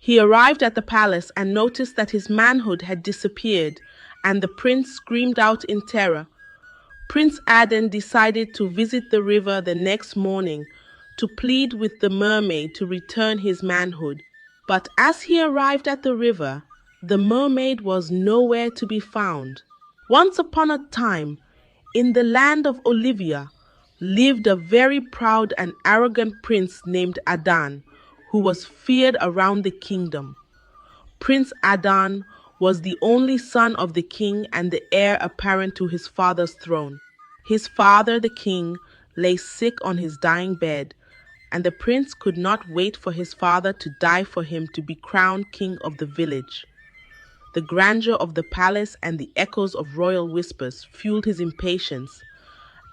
He arrived at the palace and noticed that his manhood had disappeared, and the prince screamed out in terror. Prince Adan decided to visit the river the next morning to plead with the mermaid to return his manhood. But as he arrived at the river, the mermaid was nowhere to be found. Once upon a time, in the land of Olivia, lived a very proud and arrogant prince named Adan, who was feared around the kingdom. Prince Adan was the only son of the king and the heir apparent to his father's throne. His father, the king, lay sick on his dying bed, and the prince could not wait for his father to die for him to be crowned king of the village. The grandeur of the palace and the echoes of royal whispers fueled his impatience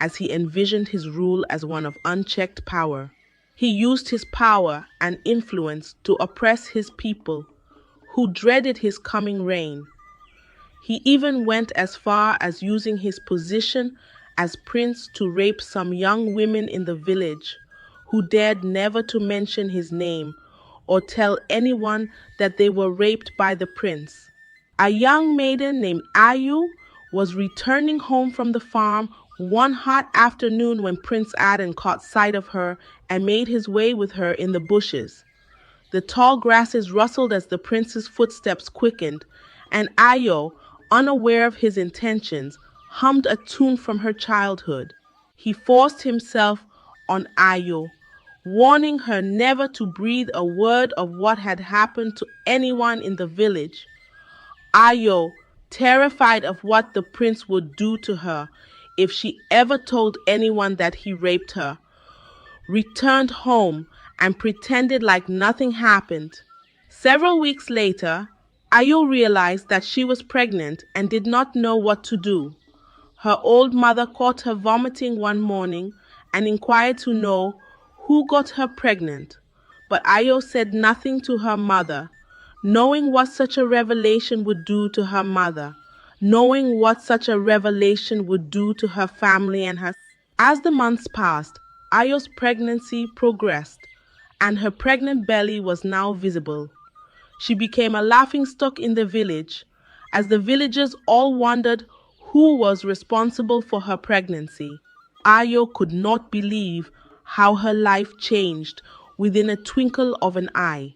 as he envisioned his rule as one of unchecked power. He used his power and influence to oppress his people, who dreaded his coming reign. He even went as far as using his position as prince to rape some young women in the village, who dared never to mention his name or tell anyone that they were raped by the prince. A young maiden named Ayu was returning home from the farm one hot afternoon when Prince Adan caught sight of her and made his way with her in the bushes. The tall grasses rustled as the prince's footsteps quickened, and Ayo, unaware of his intentions, hummed a tune from her childhood. He forced himself on Ayo, warning her never to breathe a word of what had happened to anyone in the village. Ayo, terrified of what the prince would do to her if she ever told anyone that he raped her, returned home and pretended like nothing happened. Several weeks later, Ayo realized that she was pregnant and did not know what to do. Her old mother caught her vomiting one morning and inquired to know who got her pregnant. But Ayo said nothing to her mother, knowing what such a revelation would do to her mother, knowing what such a revelation would do to her family and her. As the months passed, Ayo's pregnancy progressed, and her pregnant belly was now visible. She became a laughingstock in the village, as the villagers all wondered who was responsible for her pregnancy. Ayo could not believe how her life changed within a twinkle of an eye.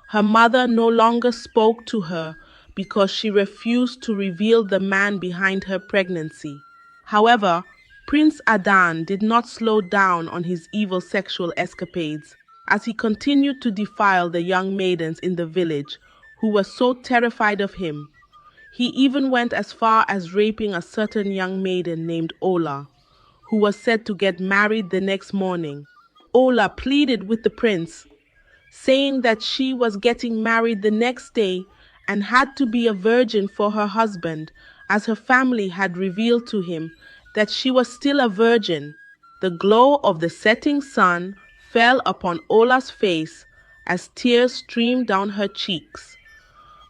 Her mother no longer spoke to her because she refused to reveal the man behind her pregnancy. However, Prince Adan did not slow down on his evil sexual escapades as he continued to defile the young maidens in the village who were so terrified of him. He even went as far as raping a certain young maiden named Ola, who was said to get married the next morning. Ola pleaded with the prince, saying that she was getting married the next day and had to be a virgin for her husband, as her family had revealed to him that she was still a virgin. The glow of the setting sun fell upon Ola's face as tears streamed down her cheeks.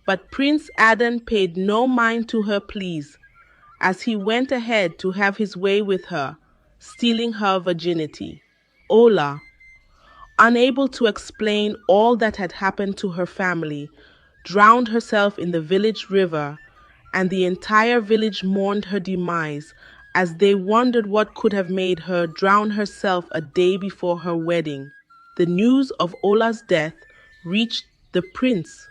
But Prince Adan paid no mind to her pleas, as he went ahead to have his way with her, stealing her virginity. Ola, unable to explain all that had happened to her family, drowned herself in the village river, and the entire village mourned her demise as they wondered what could have made her drown herself a day before her wedding. The news of Ola's death reached the prince,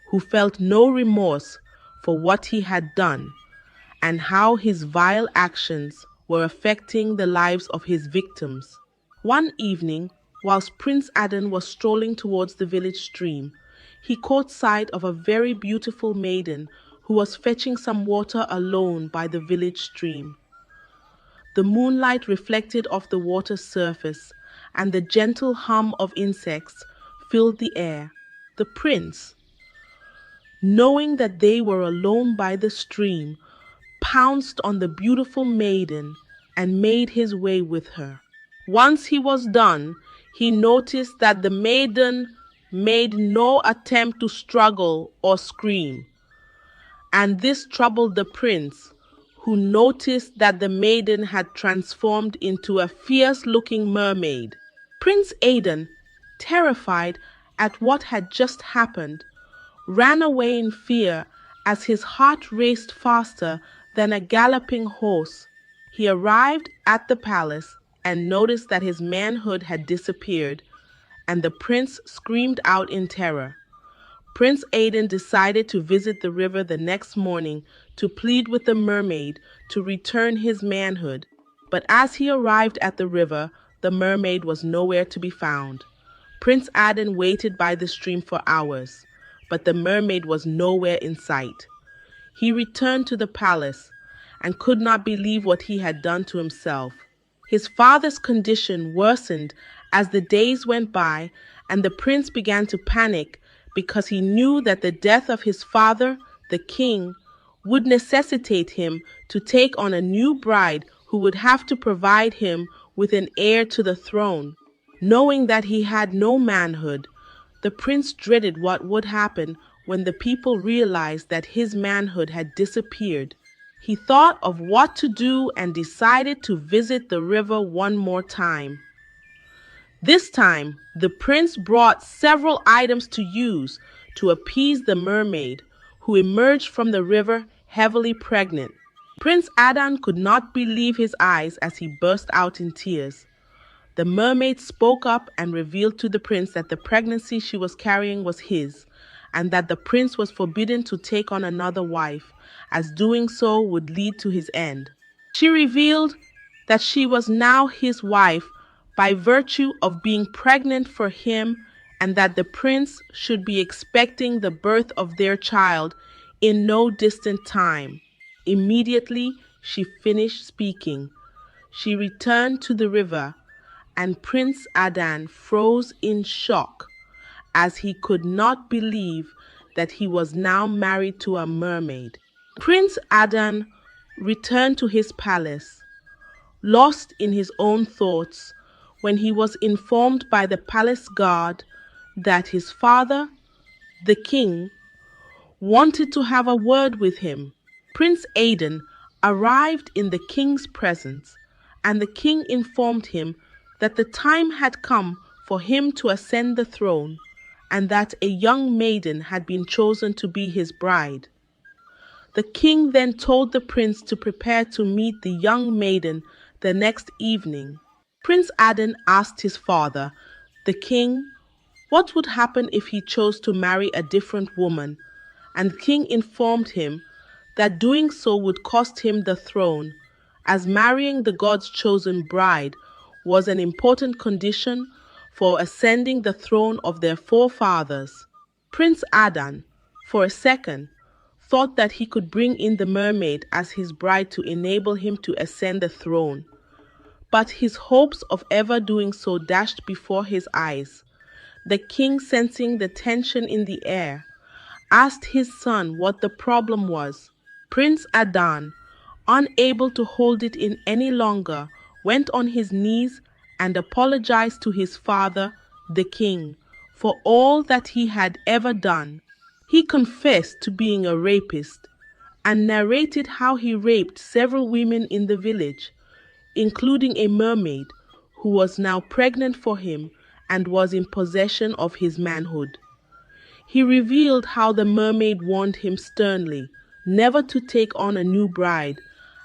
who felt no remorse for what he had done and how his vile actions were affecting the lives of his victims. One evening, whilst Prince Adan was strolling towards the village stream, he caught sight of a very beautiful maiden who was fetching some water alone by the village stream. The moonlight reflected off the water's surface, and the gentle hum of insects filled the air. The prince, knowing that they were alone by the stream, pounced on the beautiful maiden and made his way with her. Once he was done, he noticed that the maiden made no attempt to struggle or scream, and this troubled the prince, who noticed that the maiden had transformed into a fierce-looking mermaid. Prince Adan, terrified, at what had just happened, ran away in fear as his heart raced faster than a galloping horse. He arrived at the palace and noticed that his manhood had disappeared, and the prince screamed out in terror. Prince Adan decided to visit the river the next morning to plead with the mermaid to return his manhood. But as he arrived at the river, the mermaid was nowhere to be found. Prince Adan waited by the stream for hours, but the mermaid was nowhere in sight. He returned to the palace and could not believe what he had done to himself. His father's condition worsened as the days went by, and the prince began to panic because he knew that the death of his father, the king, would necessitate him to take on a new bride who would have to provide him with an heir to the throne. Knowing that he had no manhood, the prince dreaded what would happen when the people realized that his manhood had disappeared. He thought of what to do and decided to visit the river one more time. This time, the prince brought several items to use to appease the mermaid, who emerged from the river heavily pregnant. Prince Adan could not believe his eyes as he burst out in tears. The mermaid spoke up and revealed to the prince that the pregnancy she was carrying was his, and that the prince was forbidden to take on another wife, as doing so would lead to his end. She revealed that she was now his wife by virtue of being pregnant for him, and that the prince should be expecting the birth of their child in no distant time. Immediately she finished speaking, she returned to the river, and Prince Adan froze in shock as he could not believe that he was now married to a mermaid. Prince Adan returned to his palace, lost in his own thoughts, when he was informed by the palace guard that his father, the king, wanted to have a word with him. Prince Adan arrived in the king's presence, and the king informed him that the time had come for him to ascend the throne, and that a young maiden had been chosen to be his bride. The king then told the prince to prepare to meet the young maiden the next evening. Prince Adan asked his father, the king, what would happen if he chose to marry a different woman, and the king informed him that doing so would cost him the throne, as marrying the god's chosen bride was an important condition for ascending the throne of their forefathers. Prince Adan, for a second, thought that he could bring in the mermaid as his bride to enable him to ascend the throne, but his hopes of ever doing so dashed before his eyes. The king, sensing the tension in the air, asked his son what the problem was. Prince Adan, unable to hold it in any longer, went on his knees and apologized to his father, the king, for all that he had ever done. He confessed to being a rapist and narrated how he raped several women in the village, including a mermaid who was now pregnant for him and was in possession of his manhood. He revealed how the mermaid warned him sternly never to take on a new bride,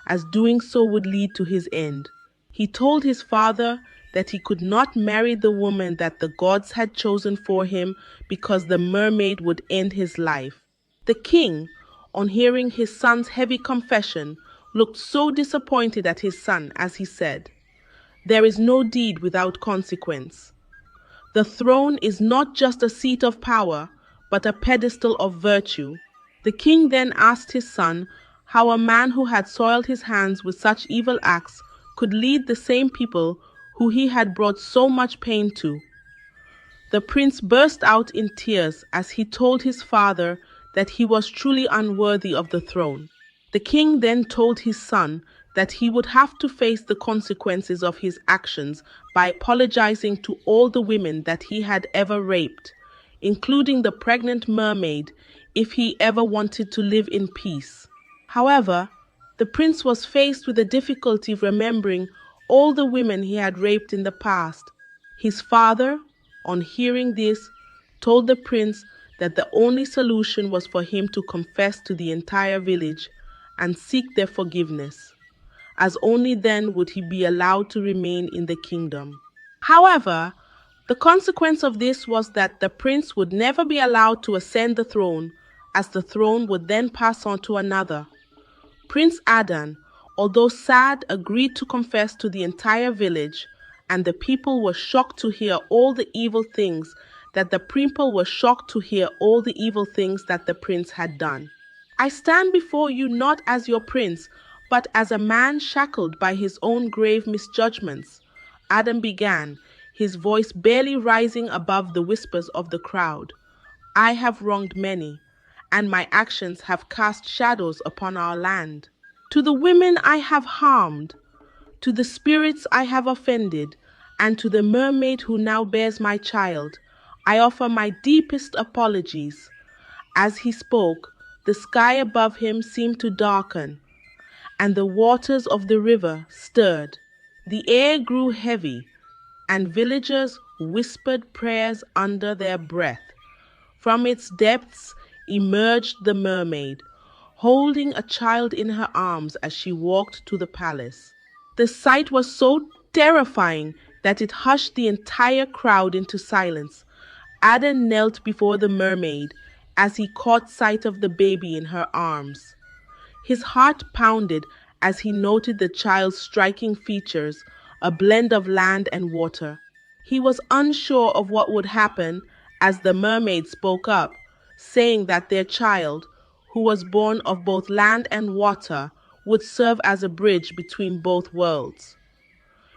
as doing so would lead to his end. He told his father that he could not marry the woman that the gods had chosen for him because the mermaid would end his life. The king, on hearing his son's heavy confession, looked so disappointed at his son as he said, "There is no deed without consequence. The throne is not just a seat of power, but a pedestal of virtue." The king then asked his son how a man who had soiled his hands with such evil acts could lead the same people who he had brought so much pain to. The prince burst out in tears as he told his father that he was truly unworthy of the throne. The king then told his son that he would have to face the consequences of his actions by apologizing to all the women that he had ever raped, including the pregnant mermaid, if he ever wanted to live in peace. However, the prince was faced with the difficulty of remembering all the women he had raped in the past. His father, on hearing this, told the prince that the only solution was for him to confess to the entire village and seek their forgiveness, as only then would he be allowed to remain in the kingdom. However, the consequence of this was that the prince would never be allowed to ascend the throne, as the throne would then pass on to another. Prince Adan, although sad, agreed to confess to the entire village, and the people were shocked to hear all the evil things that the prince had done. I stand before you not as your prince, but as a man shackled by his own grave misjudgments, Adam began, his voice barely rising above the whispers of the crowd. I have wronged many, and my actions have cast shadows upon our land. To the women I have harmed, to the spirits I have offended, and to the mermaid who now bears my child, I offer my deepest apologies. As he spoke, the sky above him seemed to darken, and the waters of the river stirred. The air grew heavy, and villagers whispered prayers under their breath. From its depths emerged the mermaid, holding a child in her arms as she walked to the palace. The sight was so terrifying that it hushed the entire crowd into silence. Adam knelt before the mermaid as he caught sight of the baby in her arms. His heart pounded as he noted the child's striking features, a blend of land and water. He was unsure of what would happen as the mermaid spoke up, saying that their child, who was born of both land and water, would serve as a bridge between both worlds.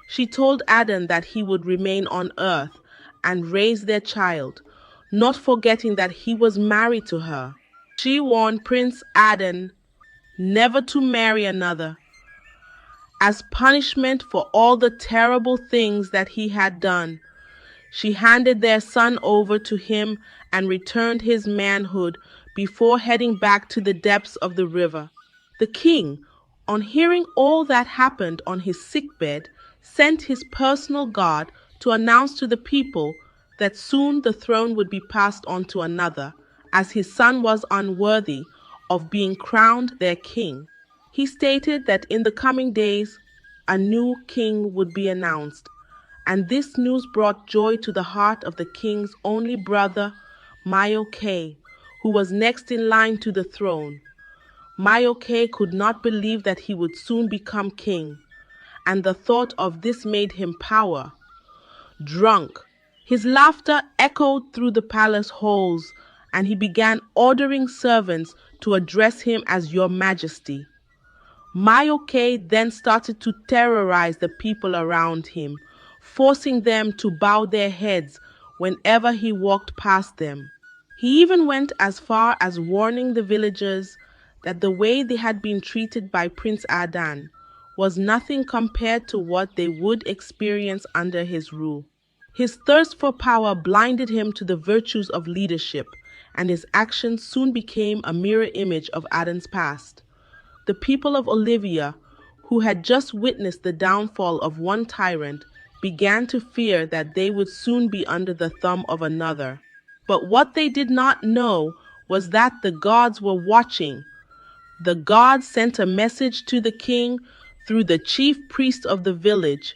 She told Adam that he would remain on earth and raise their child, not forgetting that he was married to her. She warned Prince Adan never to marry another, as punishment for all the terrible things that he had done. She handed their son over to him and returned his manhood before heading back to the depths of the river. The king, on hearing all that happened on his sickbed, sent his personal guard to announce to the people that soon the throne would be passed on to another, as his son was unworthy of being crowned their king. He stated that in the coming days, a new king would be announced, and this news brought joy to the heart of the king's only brother, Mayoke, who was next in line to the throne. Mayoke could not believe that he would soon become king, and the thought of this made him power drunk. His laughter echoed through the palace halls, and he began ordering servants to address him as Your Majesty. Mayoke then started to terrorize the people around him, forcing them to bow their heads whenever he walked past them. He even went as far as warning the villagers that the way they had been treated by Prince Adan was nothing compared to what they would experience under his rule. His thirst for power blinded him to the virtues of leadership, and his actions soon became a mirror image of Adan's past. The people of Olivia, who had just witnessed the downfall of one tyrant, began to fear that they would soon be under the thumb of another. But what they did not know was that the gods were watching. The gods sent a message to the king through the chief priest of the village,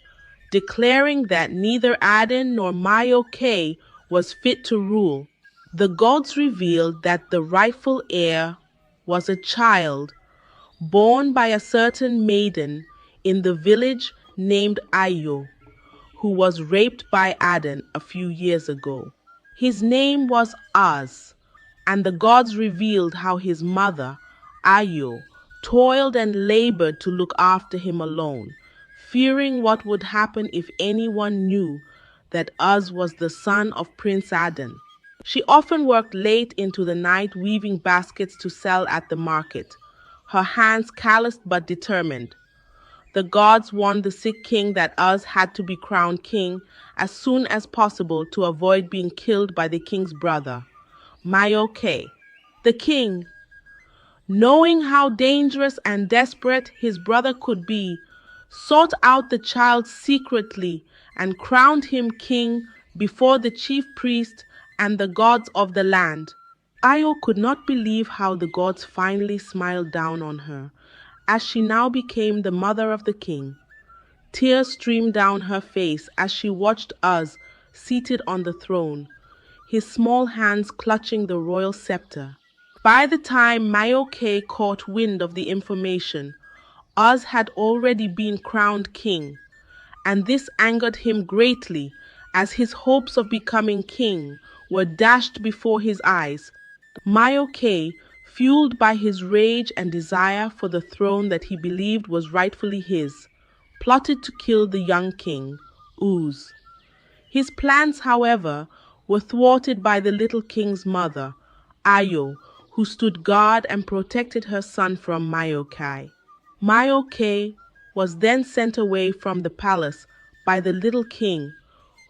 declaring that neither Adan nor Mayoke was fit to rule. The gods revealed that the rightful heir was a child born by a certain maiden in the village named Heir, who was raped by Adan a few years ago. His name was Az, and the gods revealed how his mother, Heir, toiled and labored to look after him alone, fearing what would happen if anyone knew that Az was the son of Prince Adan. She often worked late into the night weaving baskets to sell at the market, her hands calloused but determined. The gods warned the sick king that Az had to be crowned king as soon as possible to avoid being killed by the king's brother, Mayoke. The king, knowing how dangerous and desperate his brother could be, sought out the child secretly and crowned him king before the chief priest and the gods of the land. Io could not believe how the gods finally smiled down on her, as she now became the mother of the king. Tears streamed down her face as she watched Uz seated on the throne, his small hands clutching the royal scepter. By the time Mayoke caught wind of the information, Uz had already been crowned king, and this angered him greatly as his hopes of becoming king were dashed before his eyes. Mayoke, fueled by his rage and desire for the throne that he believed was rightfully his, plotted to kill the young king, Uz. His plans, however, were thwarted by the little king's mother, Ayo, who stood guard and protected her son from Mayoke. Mayoke was then sent away from the palace by the little king,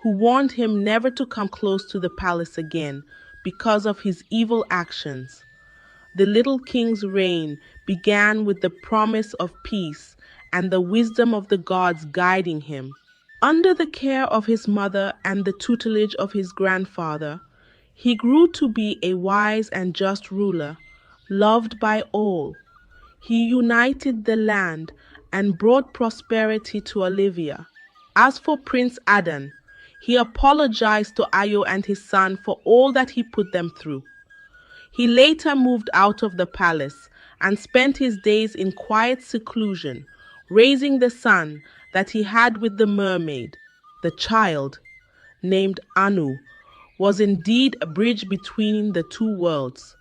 who warned him never to come close to the palace again because of his evil actions. The little king's reign began with the promise of peace and the wisdom of the gods guiding him. Under the care of his mother and the tutelage of his grandfather, he grew to be a wise and just ruler, loved by all. He united the land and brought prosperity to Olivia. As for Prince Adan, he apologized to Ayo and his son for all that he put them through. He later moved out of the palace and spent his days in quiet seclusion, raising the son that he had with the mermaid. The child, named Anu, was indeed a bridge between the two worlds,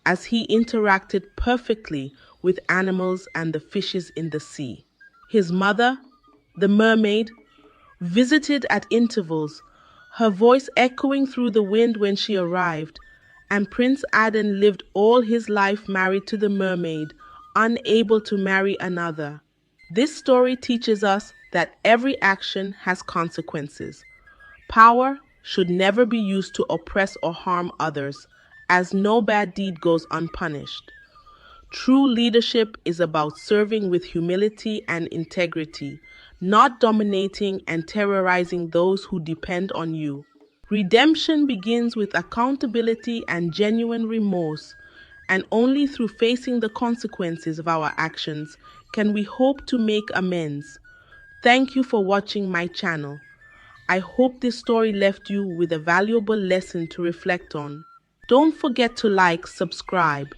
as he interacted perfectly with animals and the fishes in the sea. His mother, the mermaid, visited at intervals, her voice echoing through the wind when she arrived, and Prince Adan lived all his life married to the mermaid, unable to marry another. This story teaches us that every action has consequences. Power should never be used to oppress or harm others, as no bad deed goes unpunished. True leadership is about serving with humility and integrity, not dominating and terrorizing those who depend on you. Redemption begins with accountability and genuine remorse, and only through facing the consequences of our actions can we hope to make amends. Thank you for watching my channel. I hope this story left you with a valuable lesson to reflect on. Don't forget to like, subscribe,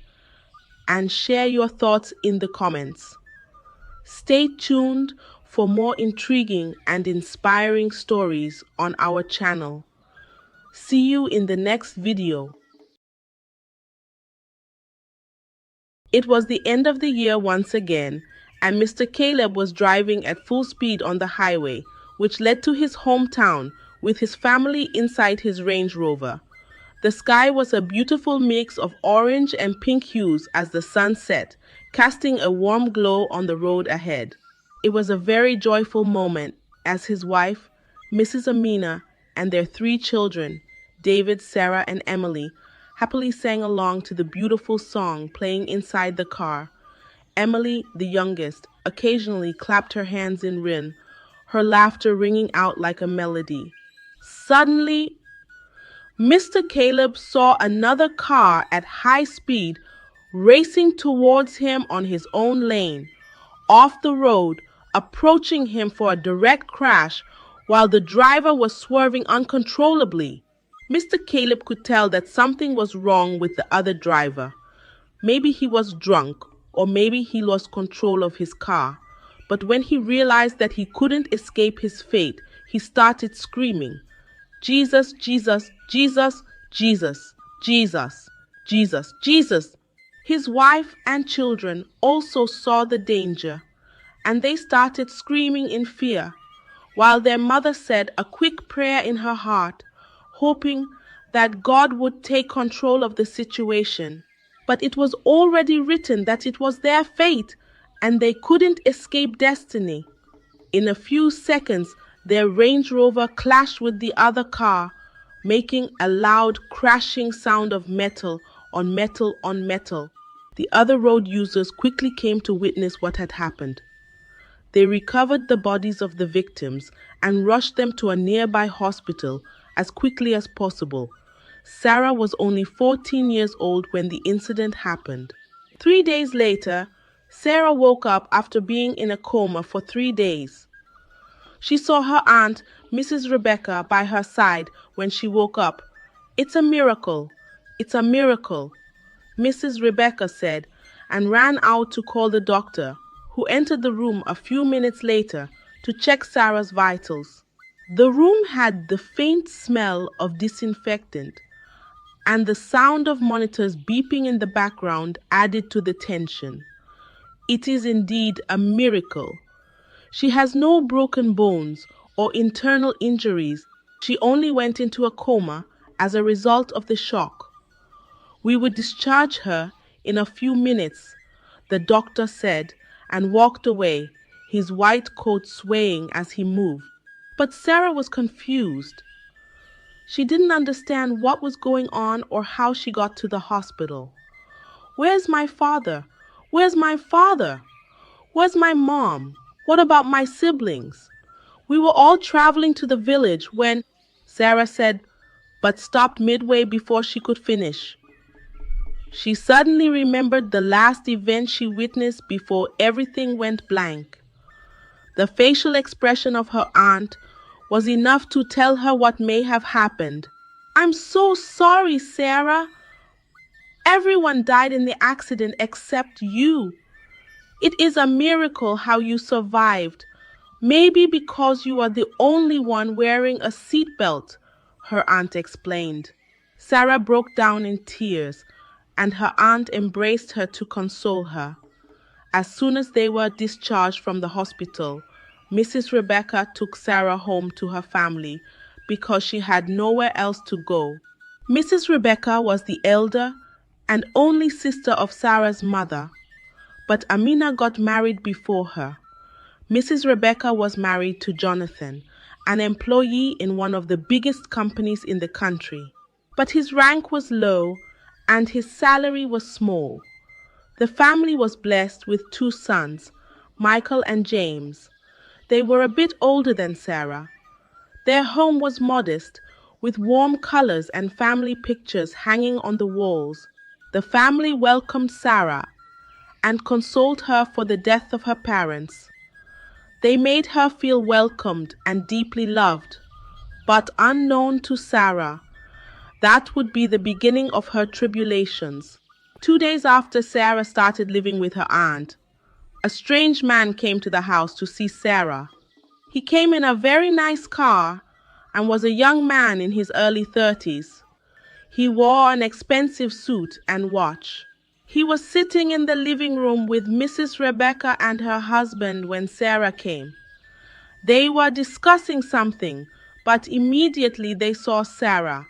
and share your thoughts in the comments. Stay tuned for more intriguing and inspiring stories on our channel. See you in the next video. It was the end of the year once again, and Mr. Caleb was driving at full speed on the highway, which led to his hometown, with his family inside his Range Rover. The sky was a beautiful mix of orange and pink hues as the sun set, casting a warm glow on the road ahead. It was a very joyful moment as his wife, Mrs. Amina, and their 3 children, David, Sarah, and Emily, happily sang along to the beautiful song playing inside the car. Emily, the youngest, occasionally clapped her hands in rhythm, her laughter ringing out like a melody. Suddenly, Mr. Caleb saw another car at high speed racing towards him on his own lane, off the road, approaching him for a direct crash while the driver was swerving uncontrollably. Mr. Caleb could tell that something was wrong with the other driver. Maybe he was drunk, or maybe he lost control of his car. But when he realized that he couldn't escape his fate, he started screaming, "Jesus, Jesus, Jesus, Jesus, Jesus, Jesus, Jesus." His wife and children also saw the danger, and they started screaming in fear, while their mother said a quick prayer in her heart, hoping that God would take control of the situation. But it was already written that it was their fate, and they couldn't escape destiny. In a few seconds, their Range Rover clashed with the other car, making a loud crashing sound of metal on metal on metal. The other road users quickly came to witness what had happened. They recovered the bodies of the victims and rushed them to a nearby hospital as quickly as possible, Sarah was only 14 years old when the incident happened. 3 days later, Sarah woke up after being in a coma for 3 days. She saw her aunt, Mrs. Rebecca, by her side when she woke up. "It's a miracle. It's a miracle," Mrs. Rebecca said, and ran out to call the doctor, who entered the room a few minutes later to check Sarah's vitals. The room had the faint smell of disinfectant, and the sound of monitors beeping in the background added to the tension. It is indeed a miracle. She has no broken bones or internal injuries. She only went into a coma as a result of the shock. "We would discharge her in a few minutes," the doctor said, and walked away, his white coat swaying as he moved. But Sarah was confused. She didn't understand what was going on or how she got to the hospital. "Where's my father? Where's my father? Where's my mom? What about my siblings? We were all traveling to the village when—" Sarah said, but stopped midway before she could finish. She suddenly remembered the last event she witnessed before everything went blank. The facial expression of her aunt was enough to tell her what may have happened. "I'm so sorry, Sarah. Everyone died in the accident except you. It is a miracle how you survived. Maybe because you are the only one wearing a seatbelt," her aunt explained. Sarah broke down in tears, and her aunt embraced her to console her. As soon as they were discharged from the hospital, Mrs. Rebecca took Sarah home to her family because she had nowhere else to go. Mrs. Rebecca was the elder and only sister of Sarah's mother, but Amina got married before her. Mrs. Rebecca was married to Jonathan, an employee in one of the biggest companies in the country. But his rank was low and his salary was small. The family was blessed with 2 sons, Michael and James. They were a bit older than Sarah. Their home was modest, with warm colors and family pictures hanging on the walls. The family welcomed Sarah and consoled her for the death of her parents. They made her feel welcomed and deeply loved. But unknown to Sarah, that would be the beginning of her tribulations. 2 days after Sarah started living with her aunt, a strange man came to the house to see Sarah. He came in a very nice car and was a young man in his early 30s. He wore an expensive suit and watch. He was sitting in the living room with Mrs. Rebecca and her husband when Sarah came. They were discussing something, but immediately they saw Sarah.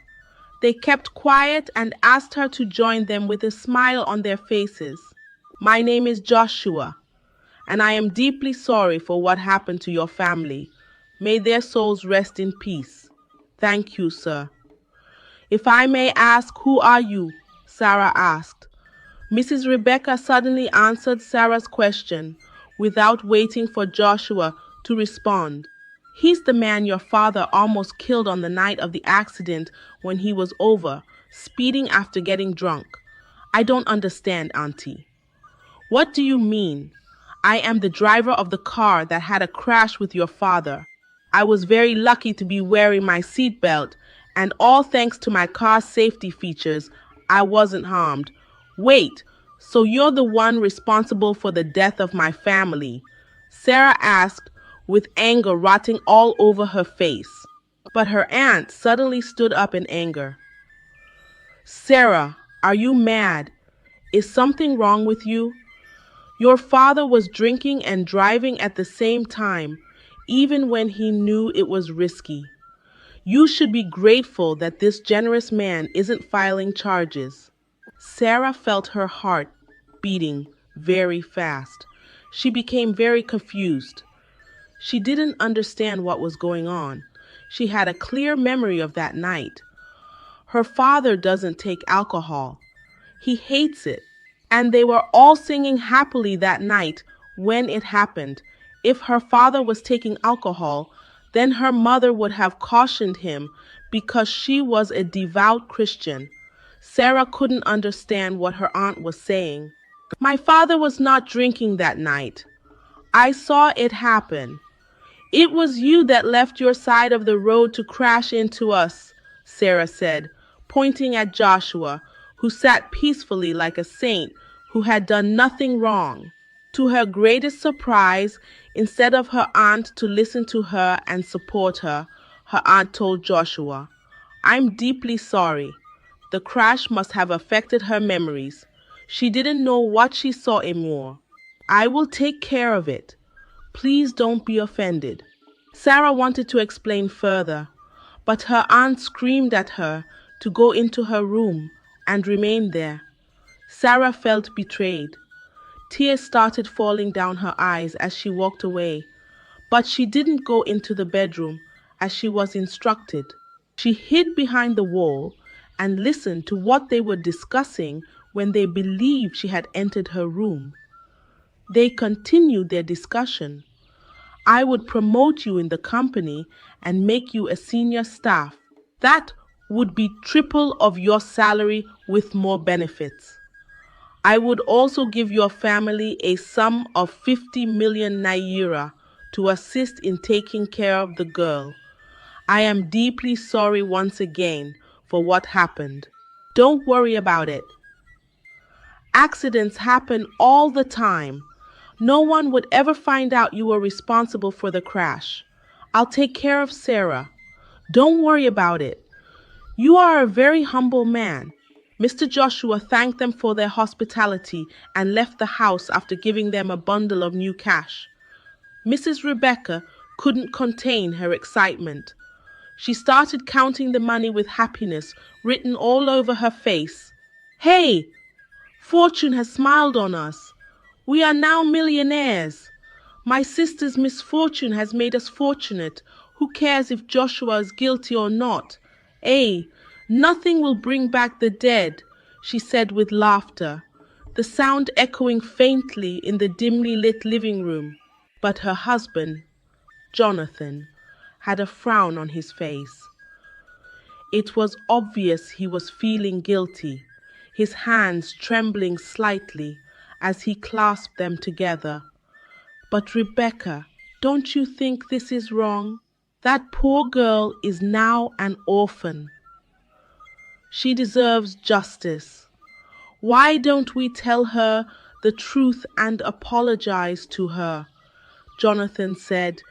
They kept quiet and asked her to join them with a smile on their faces. "My name is Joshua, and I am deeply sorry for what happened to your family. May their souls rest in peace." "Thank you, sir." "If I may ask, who are you?" Sarah asked. Mrs. Rebecca suddenly answered Sarah's question without waiting for Joshua to respond. "He's the man your father almost killed on the night of the accident when he was over, speeding after getting drunk." "I don't understand, Auntie." "What do you mean? I am the driver of the car that had a crash with your father. I was very lucky to be wearing my seatbelt, and all thanks to my car's safety features, I wasn't harmed." "Wait, so you're the one responsible for the death of my family?" Sarah asked, with anger rotting all over her face. But her aunt suddenly stood up in anger. "Sarah, are you mad? Is something wrong with you? Your father was drinking and driving at the same time, even when he knew it was risky. You should be grateful that this generous man isn't filing charges." Sarah felt her heart beating very fast. She became very confused. She didn't understand what was going on. She had a clear memory of that night. Her father doesn't take alcohol. He hates it. And they were all singing happily that night when it happened. If her father was taking alcohol, then her mother would have cautioned him because she was a devout Christian. Sarah couldn't understand what her aunt was saying. My father was not drinking that night. I saw it happen. It was you that left your side of the road to crash into us, Sarah said, pointing at Joshua, who sat peacefully like a saint who had done nothing wrong. To her greatest surprise, instead of her aunt to listen to her and support her, her aunt told Joshua, I'm deeply sorry. The crash must have affected her memories. She didn't know what she saw anymore. I will take care of it. Please don't be offended. Sarah wanted to explain further, but her aunt screamed at her to go into her room and remain there. Sarah felt betrayed. Tears started falling down her eyes as she walked away, but she didn't go into the bedroom as she was instructed. She hid behind the wall and listened to what they were discussing when they believed she had entered her room. They continued their discussion. I would promote you in the company and make you a senior staff. That would be triple of your salary with more benefits. I would also give your family a sum of 50 million naira to assist in taking care of the girl. I am deeply sorry once again for what happened. Don't worry about it. Accidents happen all the time. No one would ever find out you were responsible for the crash. I'll take care of Sarah. Don't worry about it. You are a very humble man. Mr. Joshua thanked them for their hospitality and left the house after giving them a bundle of new cash. Mrs. Rebecca couldn't contain her excitement. She started counting the money with happiness written all over her face. Hey, fortune has smiled on us. We are now millionaires. My sister's misfortune has made us fortunate. Who cares if Joshua is guilty or not? Nothing will bring back the dead, she said with laughter, the sound echoing faintly in the dimly lit living room. But her husband, Jonathan, had a frown on his face. It was obvious he was feeling guilty, his hands trembling slightly as he clasped them together. But Rebecca, don't you think this is wrong? That poor girl is now an orphan. She deserves justice. Why don't we tell her the truth and apologize to her? Jonathan said,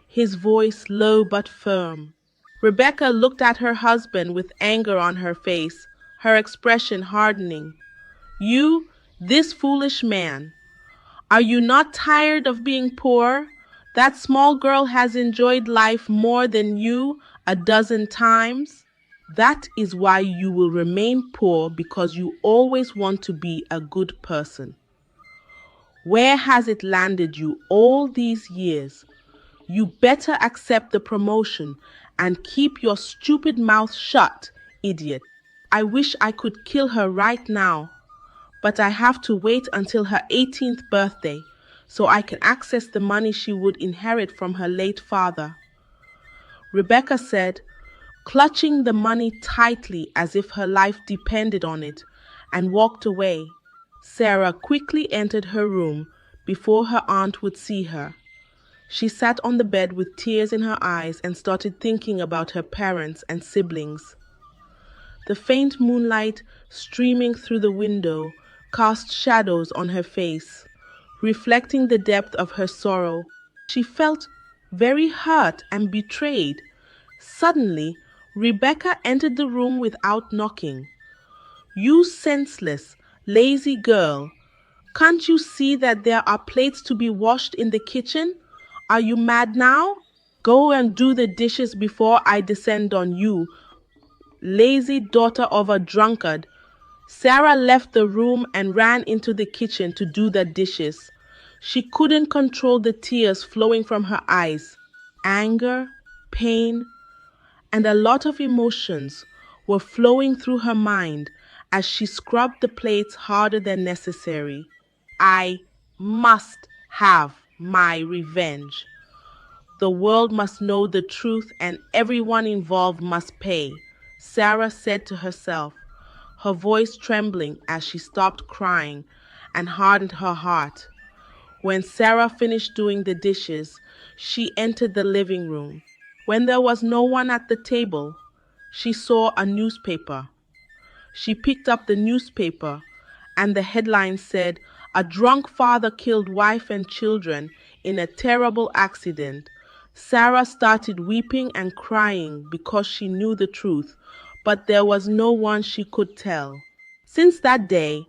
his voice low but firm. Rebecca looked at her husband with anger on her face, her expression hardening. You, this foolish man, are you not tired of being poor? That small girl has enjoyed life more than you a dozen times. That is why you will remain poor, because you always want to be a good person. Where has it landed you all these years? You better accept the promotion and keep your stupid mouth shut, idiot. I wish I could kill her right now, but I have to wait until her 18th birthday so I can access the money she would inherit from her late father. Rebecca said, clutching the money tightly as if her life depended on it, and walked away. Sarah quickly entered her room before her aunt would see her. She sat on the bed with tears in her eyes and started thinking about her parents and siblings. The faint moonlight streaming through the window cast shadows on her face, reflecting the depth of her sorrow. She felt very hurt and betrayed. Suddenly, Rebecca entered the room without knocking. You senseless, lazy girl. Can't you see that there are plates to be washed in the kitchen? Are you mad now? Go and do the dishes before I descend on you, lazy daughter of a drunkard. Sarah left the room and ran into the kitchen to do the dishes. She couldn't control the tears flowing from her eyes. Anger, pain, and a lot of emotions were flowing through her mind as she scrubbed the plates harder than necessary. I must have my revenge. The world must know the truth and everyone involved must pay, Sarah said to herself, her voice trembling as she stopped crying and hardened her heart. When Sarah finished doing the dishes, she entered the living room. When there was no one at the table, she saw a newspaper. She picked up the newspaper, and the headline said, "A drunk father killed wife and children in a terrible accident." Sarah started weeping and crying because she knew the truth, but there was no one she could tell. Since that day,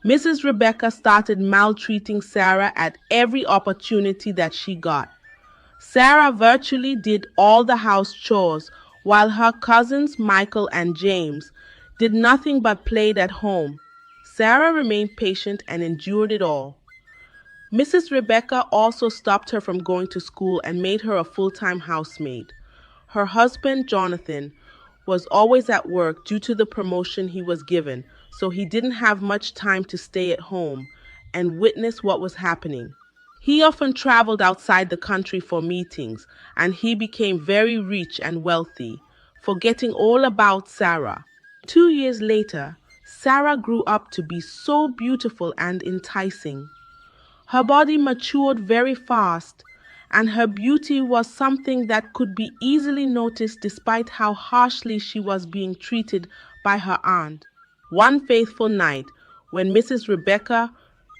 Mrs. Rebecca started maltreating Sarah at every opportunity that she got. Sarah virtually did all the house chores, while her cousins Michael and James did nothing but played at home. Sarah remained patient and endured it all. Mrs. Rebecca also stopped her from going to school and made her a full-time housemaid. Her husband, Jonathan, was always at work due to the promotion he was given, so he didn't have much time to stay at home and witness what was happening. He often traveled outside the country for meetings, and he became very rich and wealthy, forgetting all about Sarah. 2 years later, Sarah grew up to be so beautiful and enticing. Her body matured very fast, and her beauty was something that could be easily noticed despite how harshly she was being treated by her aunt. One faithful night, when Mrs. Rebecca,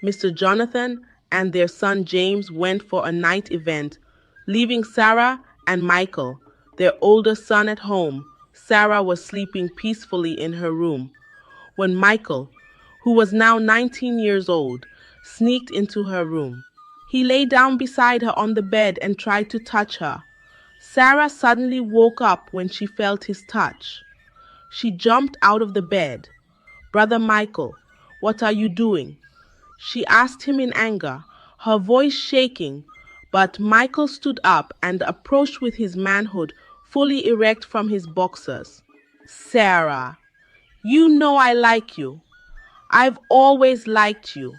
Mr. Jonathan, and their son James went for a night event, leaving Sarah and Michael, their older son, at home, Sarah was sleeping peacefully in her room when Michael, who was now 19 years old, sneaked into her room. He lay down beside her on the bed and tried to touch her. Sarah suddenly woke up when she felt his touch. She jumped out of the bed. "Brother Michael, what are you doing?" she asked him in anger, her voice shaking, but Michael stood up and approached with his manhood fully erect from his boxers. "Sarah, you know I like you. I've always liked you.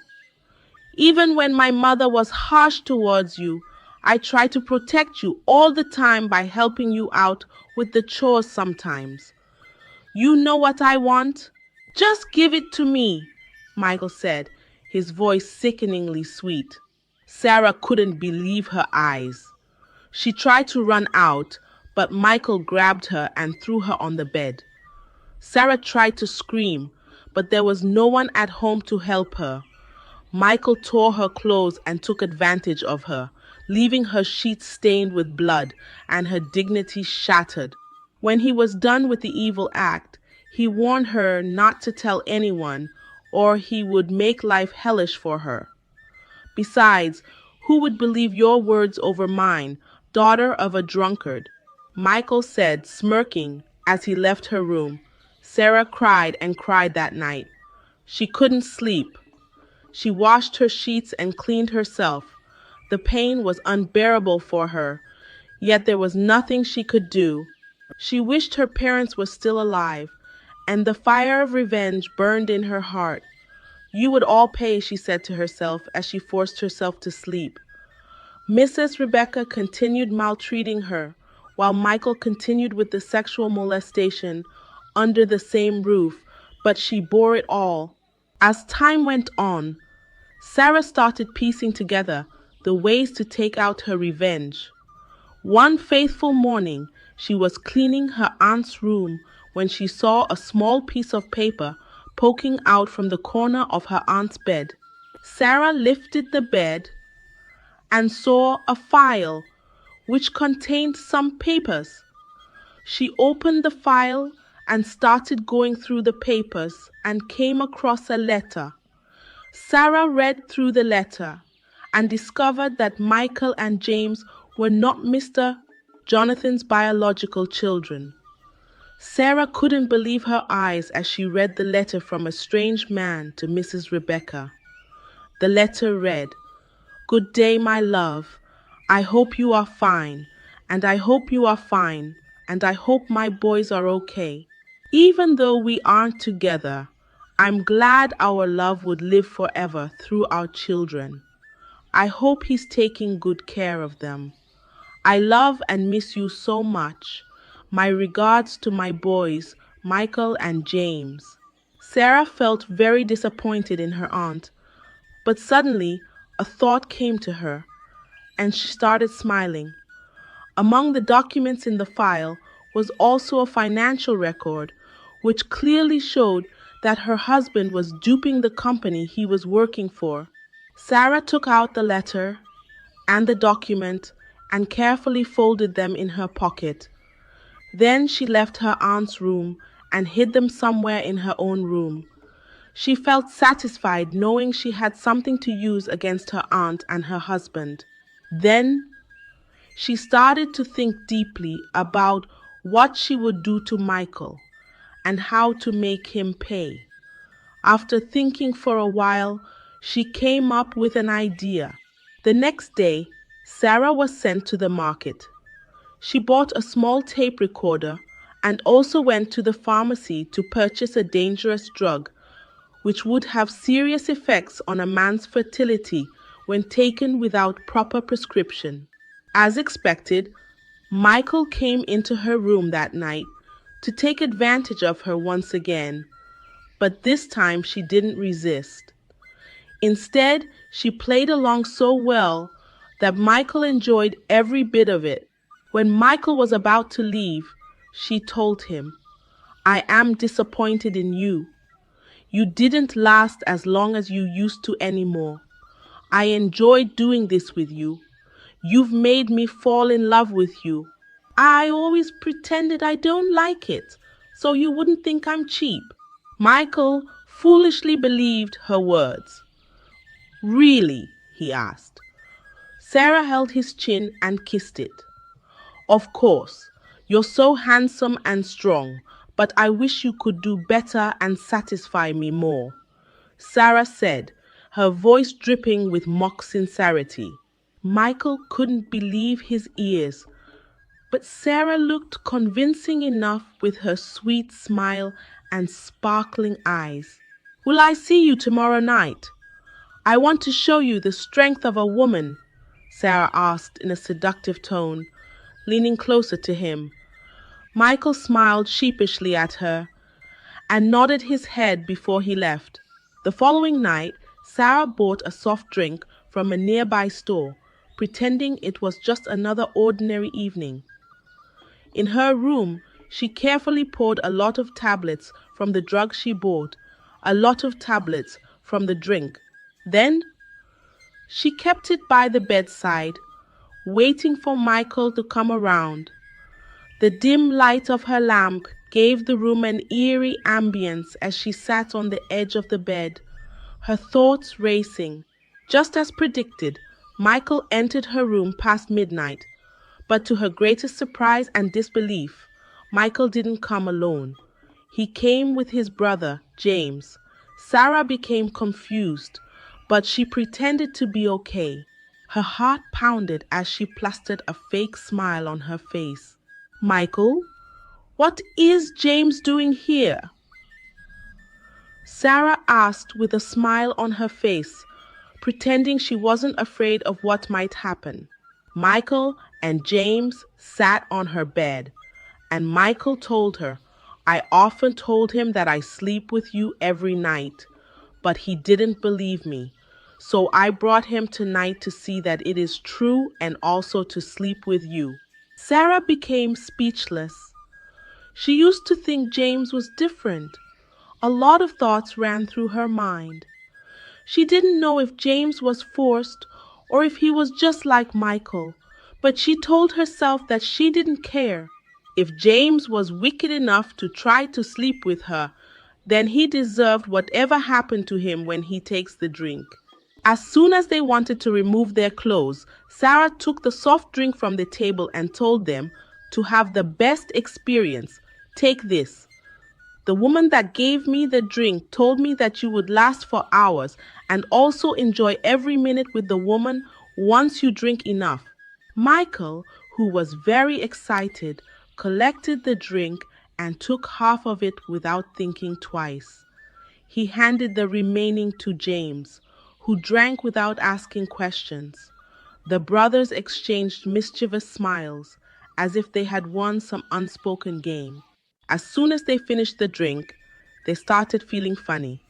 Even when my mother was harsh towards you, I tried to protect you all the time by helping you out with the chores sometimes. You know what I want? Just give it to me," Michael said, his voice sickeningly sweet. Sarah couldn't believe her eyes. She tried to run out, but Michael grabbed her and threw her on the bed. Sarah tried to scream, but there was no one at home to help her. Michael tore her clothes and took advantage of her, leaving her sheets stained with blood and her dignity shattered. When he was done with the evil act, he warned her not to tell anyone, or he would make life hellish for her. "Besides, who would believe your words over mine, daughter of a drunkard?" Michael said, smirking as he left her room. Sarah cried and cried that night. She couldn't sleep. She washed her sheets and cleaned herself. The pain was unbearable for her, yet there was nothing she could do. She wished her parents were still alive, and the fire of revenge burned in her heart. "You would all pay," she said to herself as she forced herself to sleep. Mrs. Rebecca continued maltreating her, while Michael continued with the sexual molestation under the same roof, but she bore it all. As time went on, Sarah started piecing together the ways to take out her revenge. One faithful morning, she was cleaning her aunt's room when she saw a small piece of paper poking out from the corner of her aunt's bed. Sarah lifted the bed and saw a file which contained some papers. She opened the file and started going through the papers and came across a letter. Sarah read through the letter and discovered that Michael and James were not Mr. Jonathan's biological children. Sarah couldn't believe her eyes as she read the letter from a strange man to Mrs. Rebecca. The letter read, "Good day, my love. I hope you are fine, and I hope you are fine, and I hope my boys are okay. Even though we aren't together, I'm glad our love would live forever through our children. I hope he's taking good care of them. I love and miss you so much. My regards to my boys, Michael and James. Sarah felt very disappointed in her aunt, but suddenly a thought came to her, and she started smiling. Among the documents in the file was also a financial record, which clearly showed that her husband was duping the company he was working for. Sarah took out the letter and the document and carefully folded them in her pocket. Then she left her aunt's room and hid them somewhere in her own room. She felt satisfied knowing she had something to use against her aunt and her husband. Then she started to think deeply about what she would do to Michael and how to make him pay. After thinking for a while, she came up with an idea. The next day, Sarah was sent to the market. She bought a small tape recorder and also went to the pharmacy to purchase a dangerous drug which would have serious effects on a man's fertility when taken without proper prescription. As expected, Michael came into her room that night to take advantage of her once again, but this time she didn't resist. Instead, she played along so well that Michael enjoyed every bit of it. When Michael was about to leave, she told him, "I am disappointed in you. You didn't last as long as you used to anymore. I enjoyed doing this with you. You've made me fall in love with you. I always pretended I don't like it, so you wouldn't think I'm cheap." Michael foolishly believed her words. "Really?" he asked. Sarah held his chin and kissed it. "Of course, you're so handsome and strong, but I wish you could do better and satisfy me more," Sarah said, her voice dripping with mock sincerity. Michael couldn't believe his ears, but Sarah looked convincing enough with her sweet smile and sparkling eyes. "Will I see you tomorrow night? I want to show you the strength of a woman," Sarah asked in a seductive tone, leaning closer to him. Michael smiled sheepishly at her and nodded his head before he left. The following night, Sarah bought a soft drink from a nearby store, pretending it was just another ordinary evening. In her room, she carefully poured a lot of tablets from the drug she bought, a lot of tablets from the drink. Then she kept it by the bedside, waiting for Michael to come around. The dim light of her lamp gave the room an eerie ambience as she sat on the edge of the bed, her thoughts racing. Just as predicted, Michael entered her room past midnight, but to her greatest surprise and disbelief, Michael didn't come alone. He came with his brother, James. Sarah became confused, but she pretended to be okay. Her heart pounded as she plastered a fake smile on her face. "Michael, what is James doing here?" Sarah asked with a smile on her face, pretending she wasn't afraid of what might happen. Michael and James sat on her bed, and Michael told her, "I often told him that I sleep with you every night, but he didn't believe me. So I brought him tonight to see that it is true and also to sleep with you." Sarah became speechless. She used to think James was different. A lot of thoughts ran through her mind. She didn't know if James was forced or if he was just like Michael, but she told herself that she didn't care. If James was wicked enough to try to sleep with her, then he deserved whatever happened to him when he takes the drink. As soon as they wanted to remove their clothes, Sarah took the soft drink from the table and told them, "To have the best experience, take this. The woman that gave me the drink told me that you would last for hours and also enjoy every minute with the woman once you drink enough." Michael, who was very excited, collected the drink and took half of it without thinking twice. He handed the remaining to James, who drank without asking questions. The brothers exchanged mischievous smiles, as if they had won some unspoken game. As soon as they finished the drink, they started feeling funny.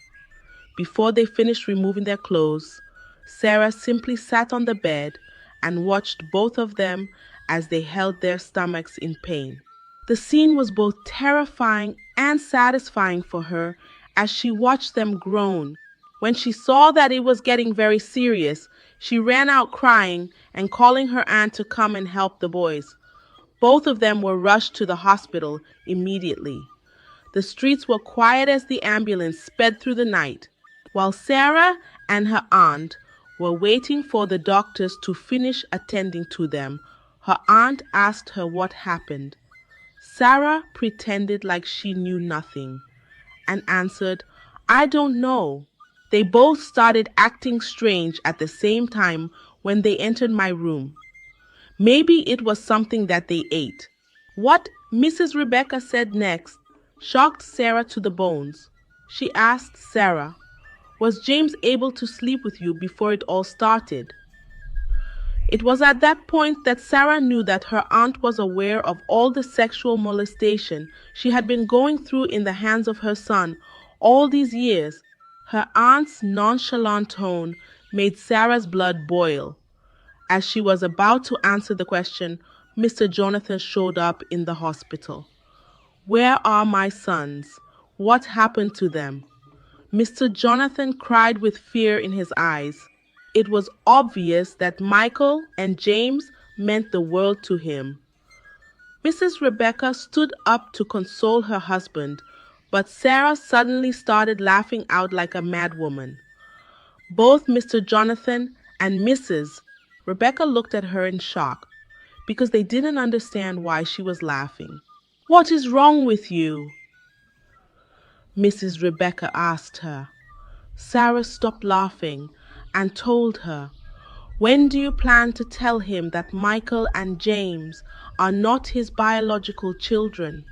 Before they finished removing their clothes, Sarah simply sat on the bed and watched both of them as they held their stomachs in pain. The scene was both terrifying and satisfying for her as she watched them groan. When she saw that it was getting very serious, she ran out crying and calling her aunt to come and help the boys. Both of them were rushed to the hospital immediately. The streets were quiet as the ambulance sped through the night. While Sarah and her aunt were waiting for the doctors to finish attending to them, her aunt asked her what happened. Sarah pretended like she knew nothing and answered, "I don't know." They both started acting strange at the same time when they entered my room. Maybe it was something that they ate. What Mrs. Rebecca said next shocked Sarah to the bones. She asked Sarah, "Was James able to sleep with you before it all started?" It was at that point that Sarah knew that her aunt was aware of all the sexual molestation she had been going through in the hands of her son all these years. Her aunt's nonchalant tone made Sarah's blood boil. As she was about to answer the question, Mr. Jonathan showed up in the hospital. "Where are my sons? What happened to them?" Mr. Jonathan cried with fear in his eyes. It was obvious that Michael and James meant the world to him. Mrs. Rebecca stood up to console her husband, but Sarah suddenly started laughing out like a madwoman. Both Mr. Jonathan and Mrs. Rebecca looked at her in shock because they didn't understand why she was laughing. "What is wrong with you?" Mrs. Rebecca asked her. Sarah stopped laughing and told her, "When do you plan to tell him that Michael and James are not his biological children?"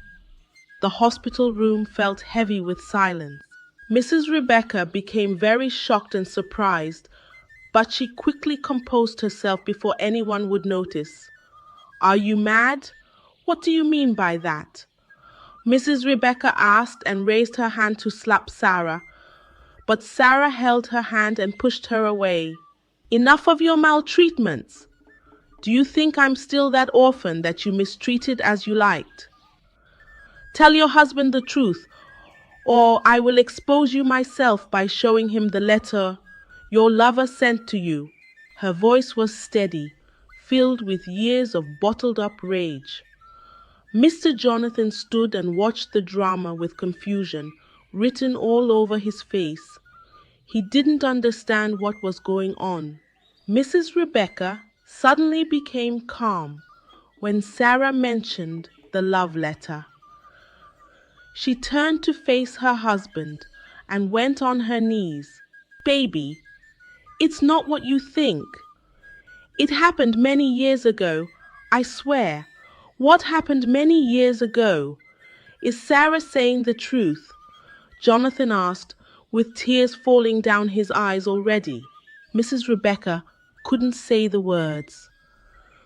The hospital room felt heavy with silence. Mrs. Rebecca became very shocked and surprised, but she quickly composed herself before anyone would notice. "Are you mad? What do you mean by that?" Mrs. Rebecca asked and raised her hand to slap Sarah, but Sarah held her hand and pushed her away. "Enough of your maltreatments. Do you think I'm still that orphan that you mistreated as you liked? Tell your husband the truth, or I will expose you myself by showing him the letter your lover sent to you." Her voice was steady, filled with years of bottled up rage. Mr. Jonathan stood and watched the drama with confusion written all over his face. He didn't understand what was going on. Mrs. Rebecca suddenly became calm when Sarah mentioned the love letter. She turned to face her husband and went on her knees. "Baby, it's not what you think. It happened many years ago, I swear." "What happened many years ago? Is Sarah saying the truth?" Jonathan asked, with tears falling down his eyes already. Mrs. Rebecca couldn't say the words.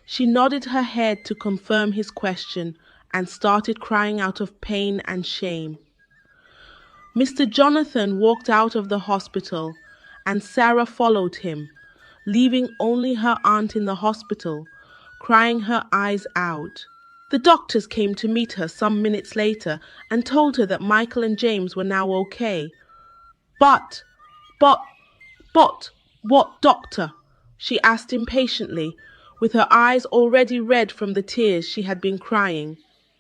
She nodded her head to confirm his question and started crying out of pain and shame. Mr. Jonathan walked out of the hospital and Sarah followed him, leaving only her aunt in the hospital, crying her eyes out. The doctors came to meet her some minutes later and told her that Michael and James were now okay. But, what doctor?" she asked impatiently, with her eyes already red from the tears she had been crying.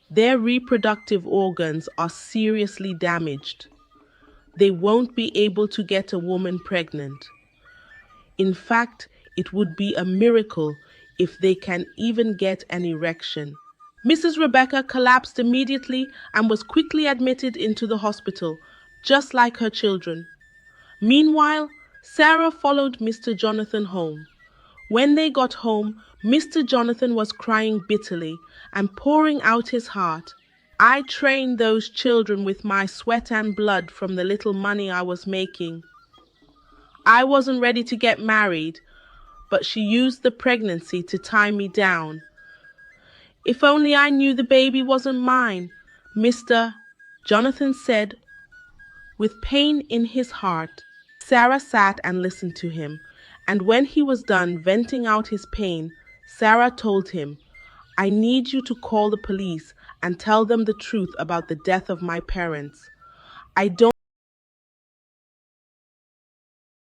"Their reproductive organs are seriously damaged. They won't be able to get a woman pregnant. In fact, it would be a miracle if they can even get an erection." Mrs. Rebecca collapsed immediately and was quickly admitted into the hospital, just like her children. Meanwhile, Sarah followed Mr. Jonathan home. When they got home, Mr. Jonathan was crying bitterly and pouring out his heart. "I trained those children with my sweat and blood from the little money I was making. I wasn't ready to get married, but she used the pregnancy to tie me down. If only I knew the baby wasn't mine, Mr. Jonathan said with pain in his heart. Sarah sat and listened to him, and when he was done venting out his pain, Sarah told him, I need you to call the police and tell them the truth about the death of my parents. I don't